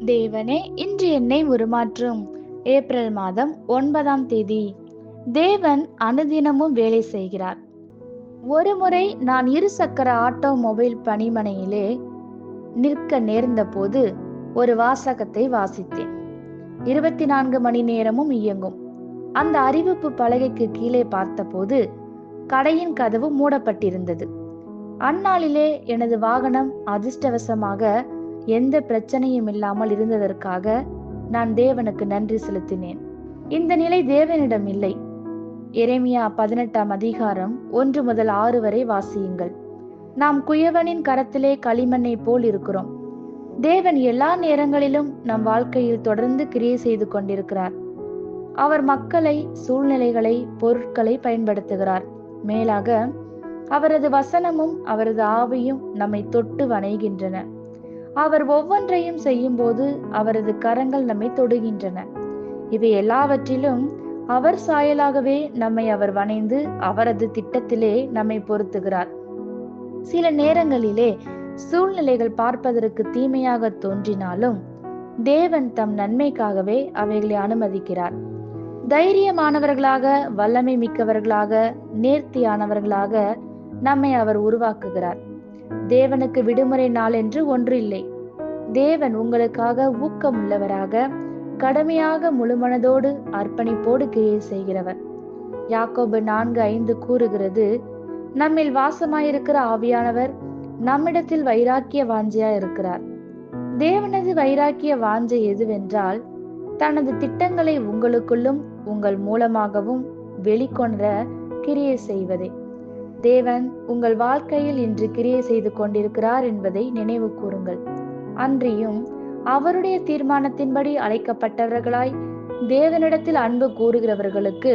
தேவனே, இன்று என்னை உருமாற்றும். ஏப்ரல் மாதம் 9ஆம் தேதி. தேவன் அனுதினமும் வேலை செய்கிறார். ஒருமுறை நான் இருசக்கர ஆட்டோமொபைல் பணிமனையிலே நிற்க நேர்ந்த போது ஒரு வாசகத்தை வாசித்தேன். 24 மணி நேரமும் இயங்கும். அந்த அறிவிப்பு பலகைக்கு கீழே பார்த்தபோது கடையின் கதவு மூடப்பட்டிருந்தது. அந்நாளிலே எனது வாகனம் அதிர்ஷ்டவசமாக எந்த பிரச்சனையும் இல்லாமல் இருந்ததற்காக நான் தேவனுக்கு நன்றி செலுத்தினேன். இந்த நிலை தேவனிடம் இல்லை. எரேமியா 18ஆம் அதிகாரம் 1 முதல் 6 வரை வாசியுங்கள். நாம் குயவனின் கரத்திலே களிமண்ணை போல் இருக்கிறோம். தேவன் எல்லா நேரங்களிலும் நம் வாழ்க்கையில் தொடர்ந்து கிரியை செய்து கொண்டிருக்கிறார். அவர் மக்களை, சூழ்நிலைகளை, பொருட்களை பயன்படுத்துகிறார். மேலாக அவரது வசனமும் அவரது ஆவியும் நம்மை தொட்டு வணைகின்றன. அவர் ஒவ்வொன்றையும் செய்யும் போது அவரது கரங்கள் நம்மை தொடுகின்றன. இவை எல்லாவற்றிலும் அவர் சாயலாகவே நம்மை அவர் வணைந்து அவரது திட்டத்திலே நம்மை பொருத்துகிறார். சில நேரங்களிலே சூழ்நிலைகள் பார்ப்பதற்கு தீமையாக தோன்றினாலும் தேவன் தம் நன்மைக்காகவே அவைகளை அனுமதிக்கிறார். தைரியமானவர்களாக, வல்லமை மிக்கவர்களாக, நேர்த்தியானவர்களாக நம்மை அவர் உருவாக்குகிறார். தேவனுக்கு விடுமுறை நாள் என்று ஒன்று இல்லை. தேவன் உங்களுக்காக ஊக்கமுள்ளவராக, கடமையாக, முழுமனதோடு, அர்ப்பணிப்போடு கிரியை செய்கிறவர். யாக்கோபு 4:5 கூறுகிறது, நம்மில் வாசமாயிருக்கிற ஆவியானவர் நம்மிடத்தில் வைராக்கிய வாஞ்சையா இருக்கிறார். தேவனது வைராக்கிய வாஞ்சை எதுவென்றால், தனது திட்டங்களை உங்களுக்குள்ளும் உங்கள் மூலமாகவும் வெளிக்கொணர கிரியை செய்வதே. தேவன் உங்கள் வாழ்க்கையில் இன்று கிரியை செய்து கொண்டிருக்கிறார் என்பதை நினைவு கூறுங்கள். அன்றியும் அவருடைய தீர்மானத்தின்படி அழைக்கப்பட்டவர்களாய் தேவனிடத்தில் அன்பு கூறுகிறவர்களுக்கு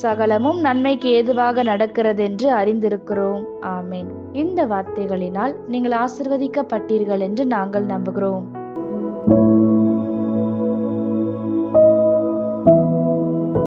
சகலமும் நன்மைக்கு ஏதுவாக நடக்கிறது என்று அறிந்திருக்கிறோம். ஆமேன். இந்த வார்த்தைகளினால் நீங்கள் ஆசீர்வதிக்கப்பட்டீர்கள் என்று நாங்கள் நம்புகிறோம்.